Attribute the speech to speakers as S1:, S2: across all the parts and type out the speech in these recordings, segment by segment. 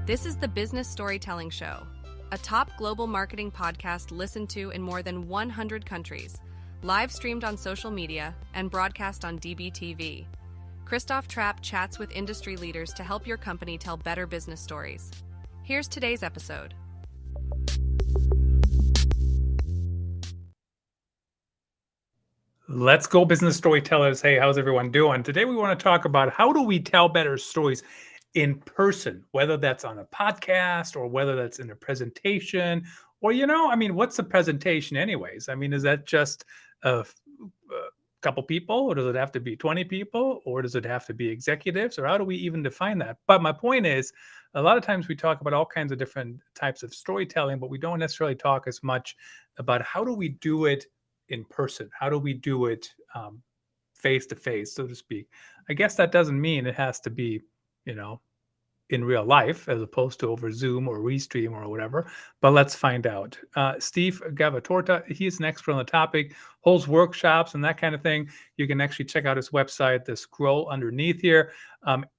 S1: This is the Business Storytelling Show, a top global marketing podcast listened to in more than 100 countries, live streamed on social media, and broadcast on DBTV. Christoph Trapp chats with industry leaders to help your company tell better business stories. Here's today's episode.
S2: Let's go, business storytellers. Hey, how's everyone doing? Today we want to talk about how do we tell better stories in person, whether that's on a podcast or whether that's in a presentation, or, what's a presentation anyways? Is that just a couple people, or does it have to be 20 people, or does it have to be executives, or how do we even define that? But my point is, a lot of times we talk about all kinds of different types of storytelling, but we don't necessarily talk as much about how do we do it in person? How do we do it face to face, so to speak? I guess that doesn't mean it has to be, in real life as opposed to over Zoom or Restream or whatever, but let's find out. Steve Gavatorta, he's an expert on the topic, holds workshops and that kind of thing. You can actually check out his website, the scroll underneath here.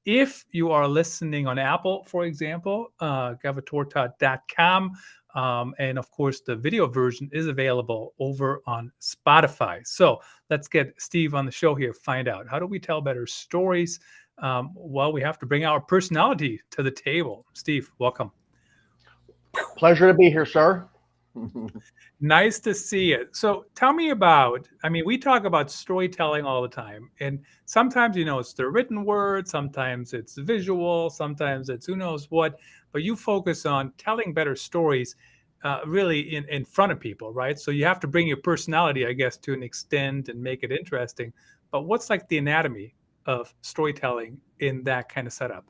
S2: If you are listening on Apple, for example, gavatorta.com. And of course, the video version is available over on Spotify. So let's get Steve on the show here, find out how do we tell better stories. Well, we have to bring our personality to the table. Steve, welcome.
S3: Pleasure to be here, sir.
S2: Nice to see you. So tell me about, we talk about storytelling all the time. And sometimes, it's the written word, sometimes it's visual, sometimes it's who knows what, but you focus on telling better stories really in front of people, right? So you have to bring your personality, I guess, to an extent and make it interesting. But what's like the anatomy of storytelling in that kind of setup?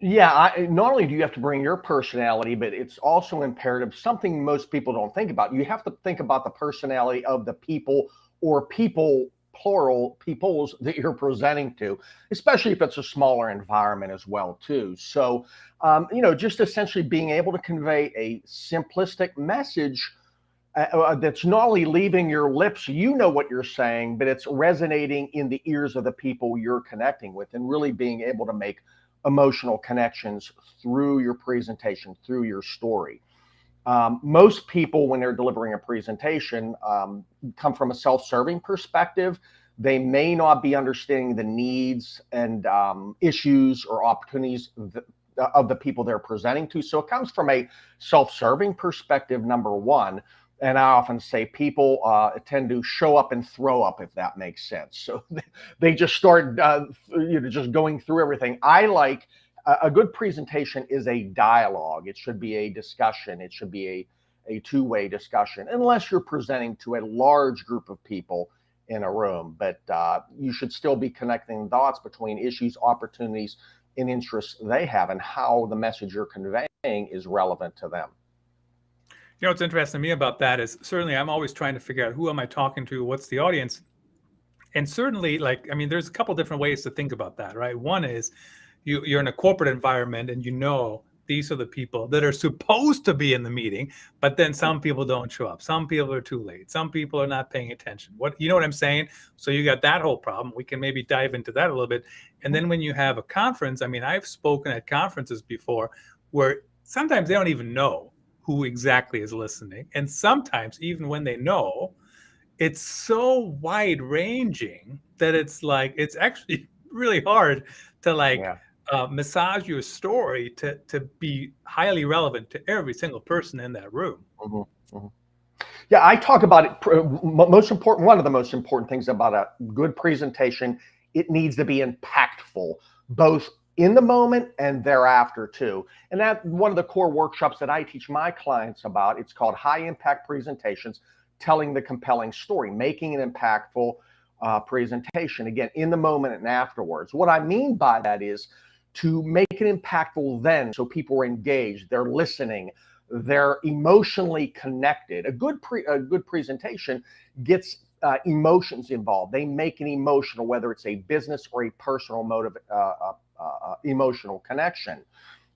S3: Yeah, not only do you have to bring your personality, but it's also imperative, something most people don't think about. You have to think about the personality of the people, or people, plural, peoples that you're presenting to, especially if it's a smaller environment as well, too. So, just essentially being able to convey a simplistic message that's not only leaving your lips, what you're saying, but it's resonating in the ears of the people you're connecting with, and really being able to make emotional connections through your presentation, through your story. Most people, when they're delivering a presentation, come from a self-serving perspective. They may not be understanding the needs and issues or opportunities of the people they're presenting to. So it comes from a self-serving perspective, number one. And I often say people tend to show up and throw up, if that makes sense. So they just start, just going through everything. I like a good presentation is a dialogue. It should be a discussion. It should be a two-way discussion, unless you're presenting to a large group of people in a room. But you should still be connecting dots between issues, opportunities, and interests they have, and how the message you're conveying is relevant to them.
S2: What's interesting to me about that is certainly I'm always trying to figure out who am I talking to, what's the audience. And certainly, there's a couple different ways to think about that, right? One is you're in a corporate environment and these are the people that are supposed to be in the meeting, but then some people don't show up. Some people are too late. Some people are not paying attention. What I'm saying? So you got that whole problem. We can maybe dive into that a little bit. And then when you have a conference, I've spoken at conferences before where sometimes they don't even know who exactly is listening. And sometimes even when they know, it's so wide ranging that it's actually really hard to massage your story to be highly relevant to every single person in that room.
S3: Mm-hmm. Mm-hmm. Yeah, I talk about it. One of the most important things about a good presentation, it needs to be impactful, both in the moment and thereafter too. And that one of the core workshops that I teach my clients about, it's called High Impact Presentations, telling the compelling story, making an impactful presentation, again, in the moment and afterwards. What I mean by that is to make it impactful then, so people are engaged, they're listening, they're emotionally connected. A good presentation gets emotions involved. They make an emotional, whether it's a business or a personal motive, emotional connection.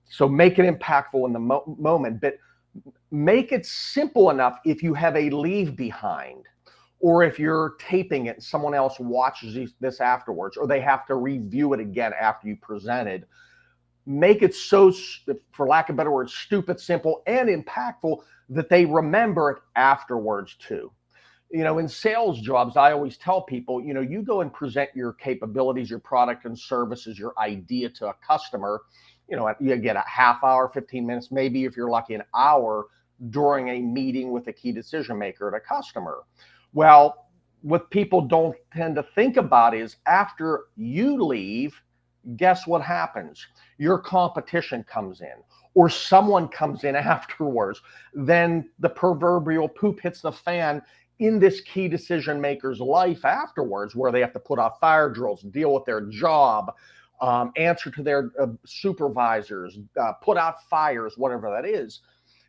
S3: So make it impactful in the moment, but make it simple enough if you have a leave behind, or if you're taping it and someone else watches this afterwards, or they have to review it again after you presented. make it so, for lack of a better word, stupid, simple, and impactful that they remember it afterwards too. In sales jobs, I always tell people, you go and present your capabilities, your product and services, your idea to a customer, you get a half hour, 15 minutes, maybe if you're lucky, an hour during a meeting with a key decision maker at a customer. Well, what people don't tend to think about is after you leave, guess what happens? Your competition comes in, or someone comes in afterwards. Then the proverbial poop hits the fan in this key decision maker's life afterwards, where they have to put out fire drills, deal with their job, answer to their supervisors, put out fires, whatever that is.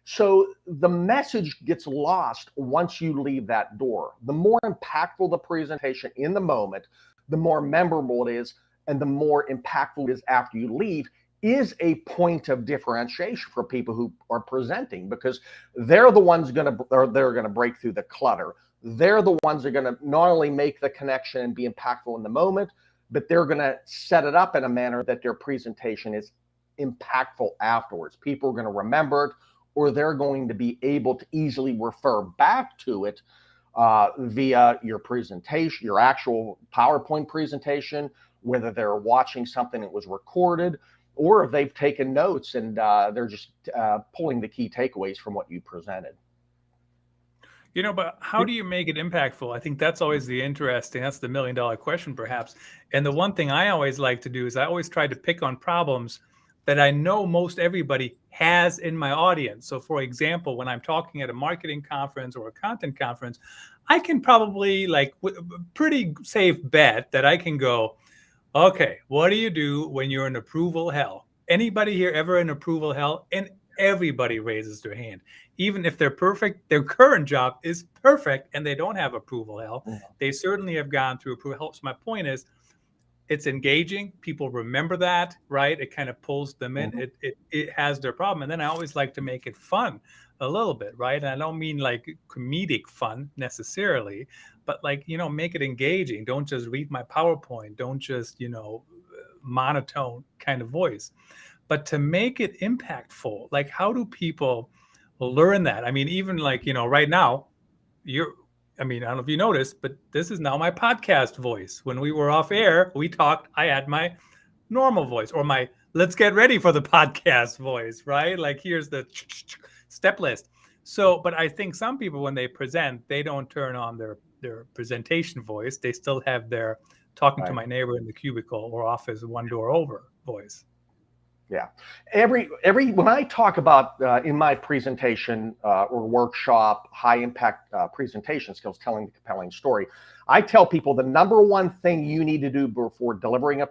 S3: So the message gets lost once you leave that door. The more impactful the presentation in the moment, the more memorable it is, and the more impactful it is after you leave, is a point of differentiation for people who are presenting, because they're the ones they're going to break through the clutter. They're the ones that are going to not only make the connection and be impactful in the moment, but they're going to set it up in a manner that their presentation is impactful afterwards. People are going to remember it, or they're going to be able to easily refer back to it via your presentation, your actual PowerPoint presentation, whether they're watching something that was recorded, or if they've taken notes and they're just pulling the key takeaways from what you presented.
S2: But how do you make it impactful? I think that's always that's the $1 million question perhaps. And the one thing I always like to do is I always try to pick on problems that I know most everybody has in my audience. So for example, when I'm talking at a marketing conference or a content conference, I can probably pretty safe bet that I can go, okay, what do you do when you're in approval hell? Anybody here ever in approval hell? And everybody raises their hand. Even if they're perfect, their current job is perfect and they don't have approval hell. Yeah. They certainly have gone through approval hell. So my point is, it's engaging. People remember that, right? It kind of pulls them in. Mm-hmm. It has their problem. And then I always like to make it fun a little bit, right? And I don't mean like comedic fun necessarily, but make it engaging. Don't just read my PowerPoint. Don't just, monotone kind of voice, but to make it impactful. Like, how do people learn that? I mean, even right now, I don't know if you noticed, but this is now my podcast voice. When we were off air, we talked, I had my normal voice, or my let's get ready for the podcast voice, right? Like, here's the step list. So, but I think some people, when they present, they don't turn on their presentation voice. They still have their talking to my neighbor in the cubicle or office one door over voice.
S3: Yeah. When I talk about in my presentation or workshop, high impact presentation skills, telling the compelling story, I tell people the number one thing you need to do before delivering a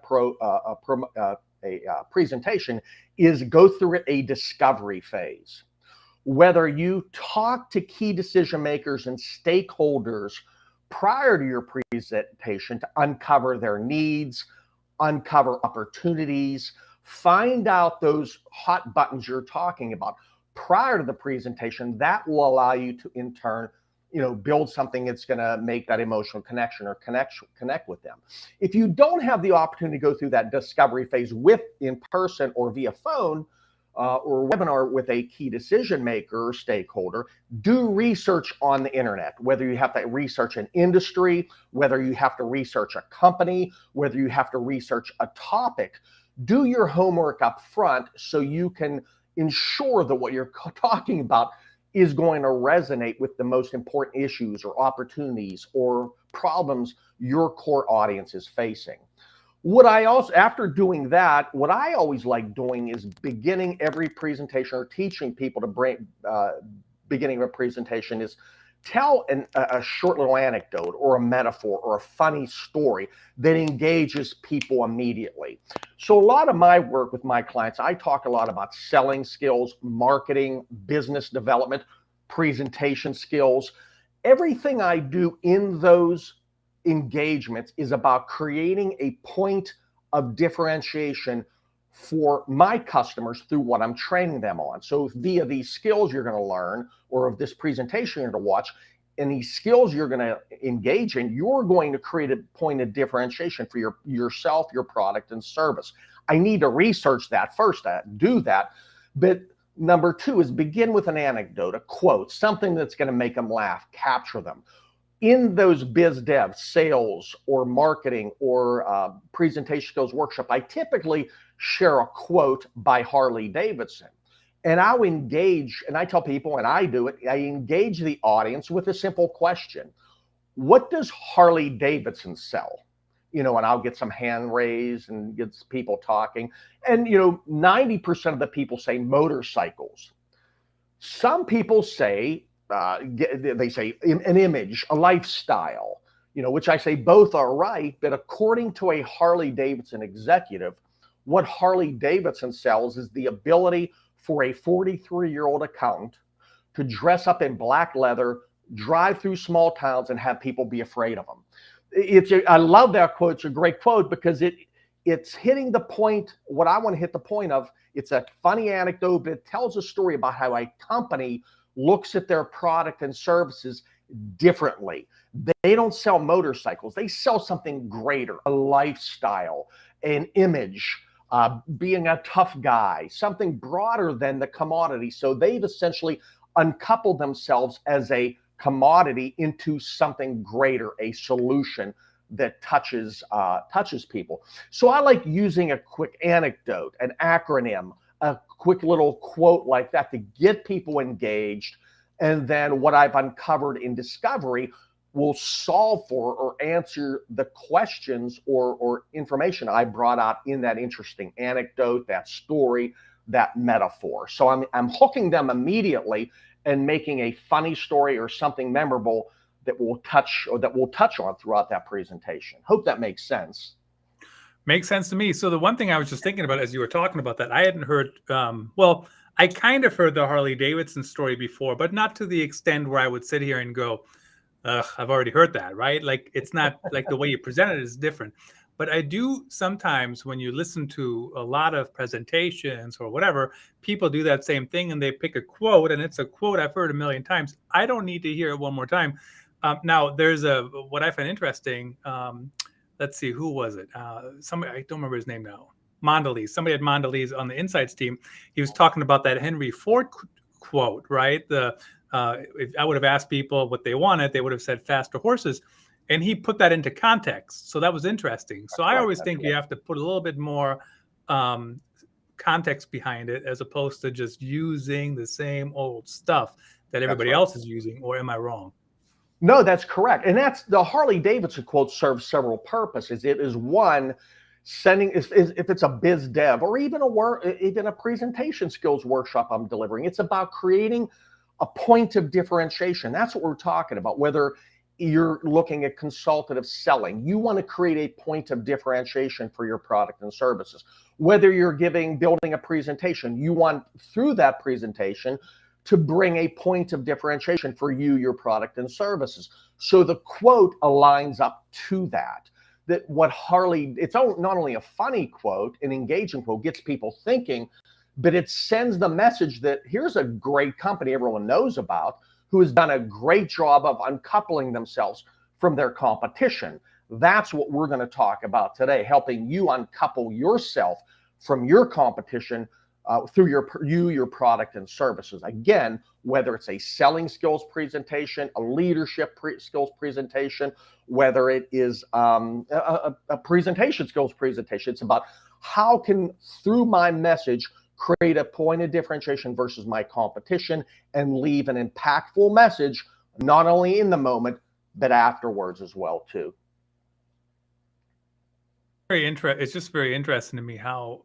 S3: presentation is go through a discovery phase. Whether you talk to key decision makers and stakeholders prior to your presentation to uncover their needs, uncover opportunities, find out those hot buttons you're talking about prior to the presentation, that will allow you to in turn, build something that's going to make that emotional connection or connect with them. If you don't have the opportunity to go through that discovery phase in person or via phone or webinar with a key decision maker or stakeholder, do research on the internet, whether you have to research an industry, whether you have to research a company, whether you have to research a topic. Do your homework up front so you can ensure that what you're talking about is going to resonate with the most important issues or opportunities or problems your core audience is facing. After doing that, what I always like doing is beginning every presentation or teaching people to beginning of a presentation is tell a short little anecdote or a metaphor or a funny story that engages people immediately. So a lot of my work with my clients, I talk a lot about selling skills, marketing, business development, presentation skills. Everything I do in those engagements is about creating a point of differentiation for my customers through what I'm training them on. So via these skills you're going to learn or of this presentation you're going to watch, any skills you're going to engage in, you're going to create a point of differentiation for yourself, your product, and service. I need to research that first, do that. But number two is begin with an anecdote, a quote, something that's going to make them laugh, capture them. In those biz dev, sales, or marketing, or presentation skills workshop, I typically share a quote by Harley-Davidson. And I'll engage, and I tell people, and I do it, I engage the audience with a simple question. What does Harley-Davidson sell? And I'll get some hand raised and get people talking. And, 90% of the people say motorcycles. Some people say, they say an image, a lifestyle, which I say both are right. But according to a Harley-Davidson executive, what Harley-Davidson sells is the ability for a 43-year-old accountant to dress up in black leather, drive through small towns, and have people be afraid of them. I love that quote. It's a great quote because it's hitting the point, what I want to hit the point of. It's a funny anecdote, but it tells a story about how a company looks at their product and services differently. They don't sell motorcycles. They sell something greater, a lifestyle, an image, being a tough guy, something broader than the commodity. So they've essentially uncoupled themselves as a commodity into something greater, a solution that touches people. So I like using a quick anecdote, an acronym, a quick little quote like that to get people engaged. And then what I've uncovered in discovery will solve for or answer the questions or information I brought out in that interesting anecdote, that story, that metaphor. So I'm hooking them immediately and making a funny story or something memorable that we'll touch on throughout that presentation. Hope that makes sense.
S2: Makes sense to me. So the one thing I was just thinking about as you were talking about that, I hadn't heard, well, I kind of heard the Harley-Davidson story before, but not to the extent where I would sit here and go, I've already heard that, right? Like, it's not like the way you present it is different. But I do sometimes, when you listen to a lot of presentations or whatever, people do that same thing and they pick a quote, and it's a quote I've heard a million times. I don't need to hear it one more time. Now, there's what I find interesting. Let's see, who was it? Somebody, I don't remember his name now. Mondelez. Somebody at Mondelez on the Insights team. He was talking about that Henry Ford quote, right? If I would have asked people what they wanted, they would have said faster horses. And he put that into context. So that was interesting. So I always think you have to put a little bit more context behind it, as opposed to just using the same old stuff that everybody else is using. Or am I wrong?
S3: No, that's correct. And that's the Harley-Davidson quote serves several purposes. It is one, sending, if it's a biz dev or even a presentation skills workshop I'm delivering, it's about creating a point of differentiation. That's what we're talking about. Whether you're looking at consultative selling, you want to create a point of differentiation for your product and services. Whether you're building a presentation, you want through that presentation to bring a point of differentiation for you, your product and services. So the quote aligns up to that. That what it's not only a funny quote, an engaging quote, gets people thinking, but it sends the message that here's a great company everyone knows about who has done a great job of uncoupling themselves from their competition. That's what we're going to talk about today, helping you uncouple yourself from your competition through your product and services. Again, whether it's a selling skills presentation, a leadership skills presentation, whether it is a presentation skills presentation, it's about how can, through my message, create a point of differentiation versus my competition and leave an impactful message, not only in the moment, but afterwards as well, too.
S2: It's just very interesting to me how,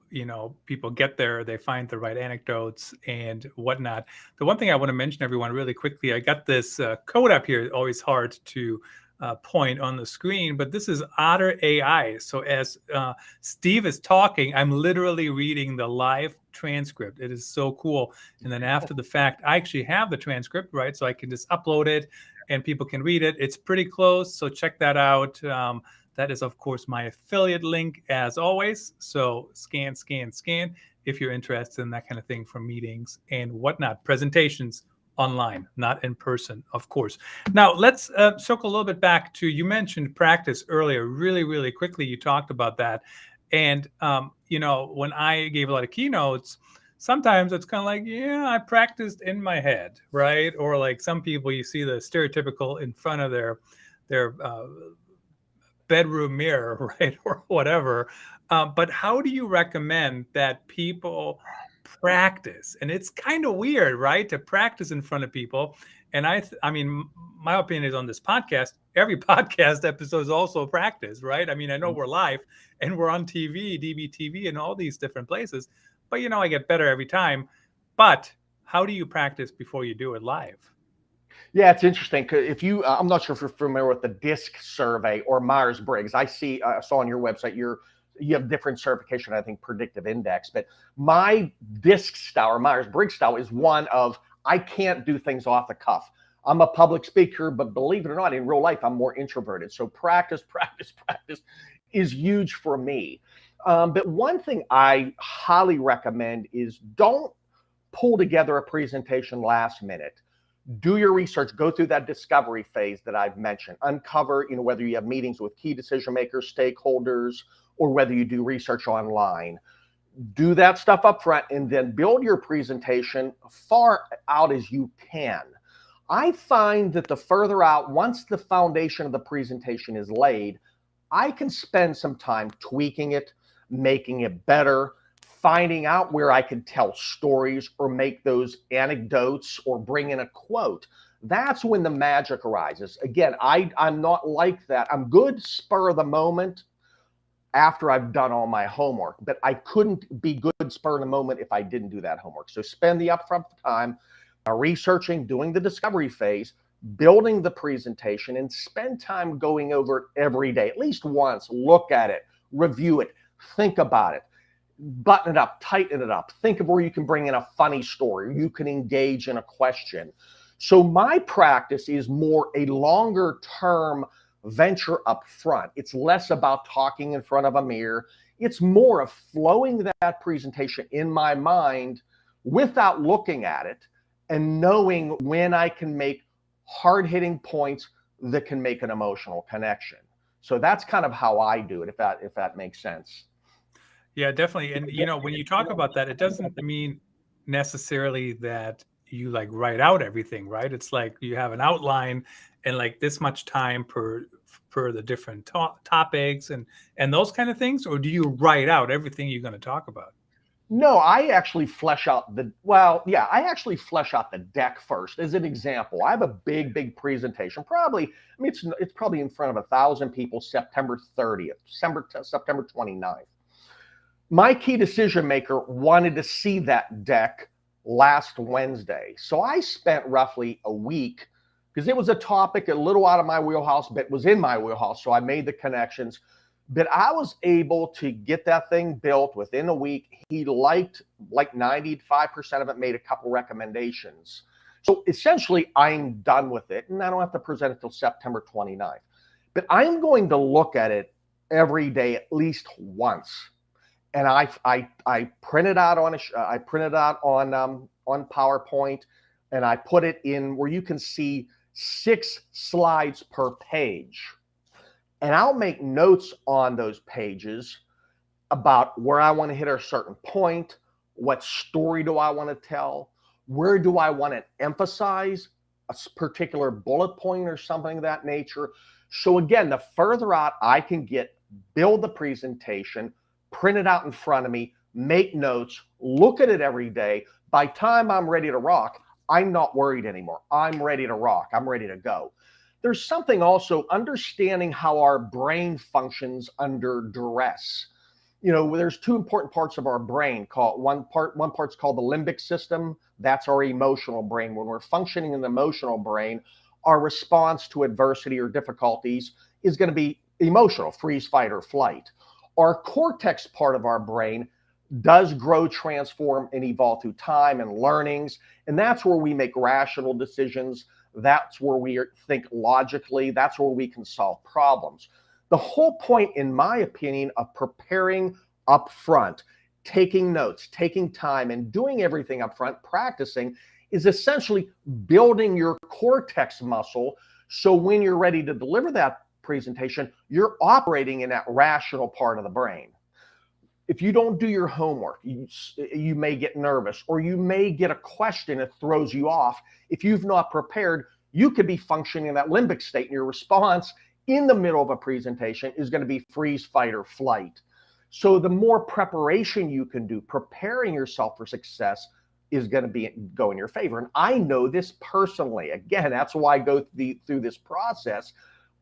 S2: people get there, they find the right anecdotes and whatnot. The one thing I want to mention, everyone, really quickly, I got this code up here. It's always hard to point on the screen, but this is Otter AI. So as Steve is talking, I'm literally reading the live transcript. It is so cool. And then after the fact, I actually have the transcript, right? So I can just upload it and people can read it. It's pretty close. So check that out. That is, of course, my affiliate link, as always. So scan if you're interested in that kind of thing for meetings and whatnot, presentations, online, not in person, of course. Now, let's circle a little bit back to, you mentioned practice earlier, really, really quickly. You talked about that. And, when I gave a lot of keynotes, sometimes it's kind of like, yeah, I practiced in my head, right? Or like some people, you see the stereotypical in front of their bedroom mirror, right? Or whatever. But how do you recommend that people practice? And it's kind of weird, right? To practice in front of people. And I mean, my opinion is on this podcast, every podcast episode is also a practice, right? I mean, I know we're live and we're on TV, DBTV, and all these different places, but I get better every time. But how do you practice before you do it live?
S3: Yeah, it's interesting. 'Cause if you, I'm not sure if you're familiar with the DISC survey or Myers-Briggs. I saw on your website you have different certification, I think, predictive index. But my DISC style or Myers-Briggs style is one of, I can't do things off the cuff. I'm a public speaker, but believe it or not, in real life, I'm more introverted. So practice is huge for me. But one thing I highly recommend is don't pull together a presentation last minute. Do your research, go through that discovery phase that I've mentioned, uncover, whether you have meetings with key decision makers, stakeholders, or whether you do research online. Do that stuff up front and then build your presentation far out as you can. I find that the further out, once the foundation of the presentation is laid, I can spend some time tweaking it, making it better, finding out where I can tell stories or make those anecdotes or bring in a quote. That's when the magic arises. Again, I'm not like that. I'm good spur of the moment after I've done all my homework, but I couldn't be good spur of the moment if I didn't do that homework. So spend the upfront time researching, doing the discovery phase, building the presentation, and spend time going over it every day, at least once. Look at it, review it, think about it. Button it up, tighten it up. Think of where you can bring in a funny story. You can engage in a question. So my practice is more a longer term venture up front. It's less about talking in front of a mirror. It's more of flowing that presentation in my mind without looking at it and knowing when I can make hard-hitting points that can make an emotional connection. So that's kind of how I do it, if that makes sense.
S2: Yeah, definitely. And when you talk about that, it doesn't mean necessarily that you like write out everything, right? It's like you have an outline and like this much time per the different topics and those kind of things, or do you write out everything you're going to talk about?
S3: No, I actually flesh out the deck first. As an example, I have a big presentation. It's probably in front of 1,000 people, September 30th, September 29th. My key decision maker wanted to see that deck last Wednesday. So I spent roughly a week, because it was a topic a little out of my wheelhouse, but was in my wheelhouse. So I made the connections. But I was able to get that thing built within a week. He liked like 95% of it, made a couple recommendations. So essentially, I'm done with it, and I don't have to present it till September 29th. But I'm going to look at it every day at least once. And I print it out on PowerPoint, and I put it in where you can see 6 slides per page. And I'll make notes on those pages about where I want to hit a certain point, what story do I want to tell, where do I want to emphasize a particular bullet point or something of that nature. So again, the further out I can get, build the presentation, print it out in front of me, make notes, look at it every day. By the time I'm ready to rock, I'm not worried anymore. I'm ready to rock. I'm ready to go. There's something also understanding how our brain functions under duress. There's 2 important parts of our brain. One part's called the limbic system. That's our emotional brain. When we're functioning in the emotional brain, our response to adversity or difficulties is going to be emotional, freeze, fight, or flight. Our cortex part of our brain does grow, transform, and evolve through time and learnings. And that's where we make rational decisions. That's where we think logically. That's where we can solve problems. The whole point, in my opinion, of preparing up front, taking notes, taking time, and doing everything up front, practicing, is essentially building your cortex muscle. So when you're ready to deliver that presentation, you're operating in that rational part of the brain. If you don't do your homework, you may get nervous, or you may get a question that throws you off. If you've not prepared, you could be functioning in that limbic state, and your response in the middle of a presentation is going to be freeze, fight, or flight. So the more preparation you can do, preparing yourself for success, is going to go in your favor. And I know this personally. Again, that's why I go through this process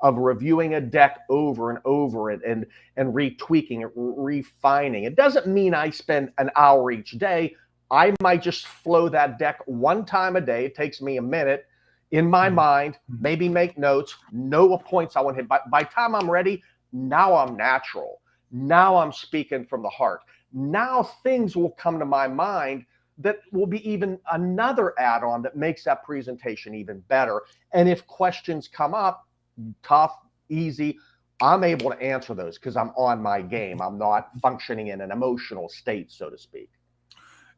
S3: of reviewing a deck over and over and retweaking it, refining. It doesn't mean I spend an hour each day. I might just flow that deck one time a day. It takes me a minute in my mind, maybe make notes, know what points I want to hit. By the time I'm ready, now I'm natural. Now I'm speaking from the heart. Now things will come to my mind that will be even another add-on that makes that presentation even better. And if questions come up, tough, easy, I'm able to answer those because I'm on my game. I'm not functioning in an emotional state, so to speak.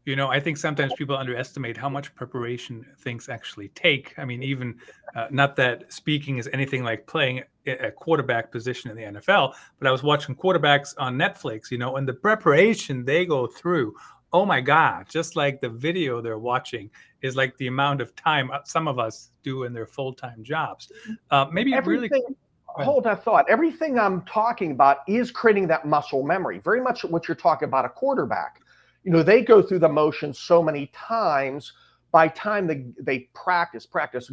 S2: You know, I think sometimes people underestimate how much preparation things actually take. I mean, even not that speaking is anything like playing a quarterback position in the NFL, but I was watching quarterbacks on Netflix, you know, and the preparation they go through, oh my God, just like the video they're watching is like the amount of time some of us do in their full-time jobs.
S3: Hold that thought. Everything I'm talking about is creating that muscle memory. Very much what you're talking about a quarterback. You know, they go through the motions so many times. By time they practice,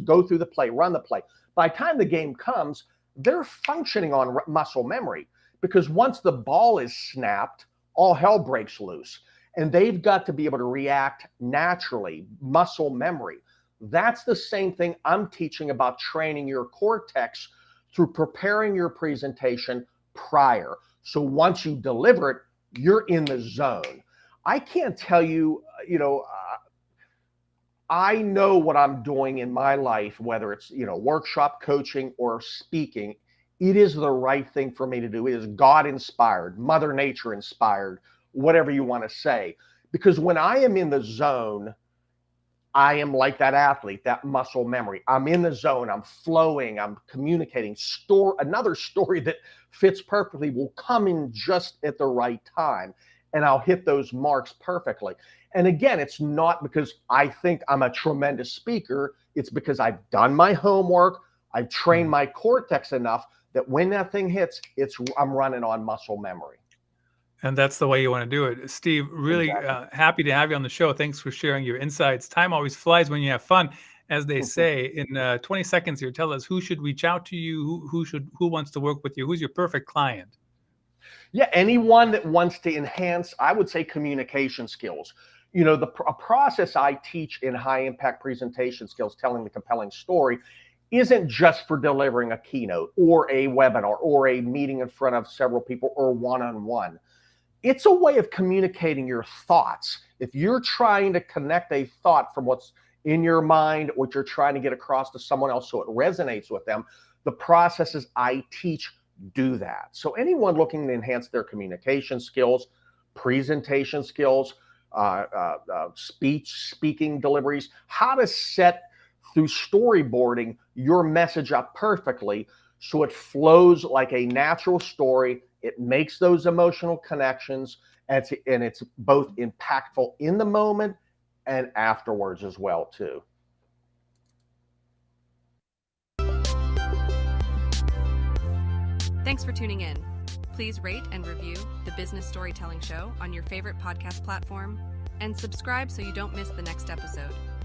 S3: go through the play, run the play. By the time the game comes, they're functioning on muscle memory, because once the ball is snapped, all hell breaks loose. And they've got to be able to react naturally, muscle memory. That's the same thing I'm teaching about training your cortex through preparing your presentation prior. So once you deliver it, you're in the zone. I can't tell you, I know what I'm doing in my life, whether it's, workshop coaching or speaking. It is the right thing for me to do. It is God inspired, Mother Nature inspired, whatever you want to say. Because when I am in the zone, I am like that athlete, that muscle memory. I'm in the zone, I'm flowing, I'm communicating. Another story that fits perfectly will come in just at the right time, and I'll hit those marks perfectly. And again, it's not because I think I'm a tremendous speaker. It's because I've done my homework. I've trained my cortex enough that when that thing hits, I'm running on muscle memory.
S2: And that's the way you want to do it. Steve, really happy to have you on the show. Thanks for sharing your insights. Time always flies when you have fun, as they say. In 20 seconds here, tell us who should reach out to you, who wants to work with you, who's your perfect client?
S3: Yeah, anyone that wants to enhance, I would say, communication skills. A process I teach in high impact presentation skills, telling the compelling story, isn't just for delivering a keynote or a webinar or a meeting in front of several people or one-on-one. It's a way of communicating your thoughts. If you're trying to connect a thought from what's in your mind, what you're trying to get across to someone else so it resonates with them, the processes I teach do that. So anyone looking to enhance their communication skills, presentation skills, speaking deliveries, how to set through storyboarding your message up perfectly so it flows like a natural story. It makes those emotional connections, and it's both impactful in the moment and afterwards as well, too.
S1: Thanks for tuning in. Please rate and review the Business Storytelling Show on your favorite podcast platform, and subscribe so you don't miss the next episode.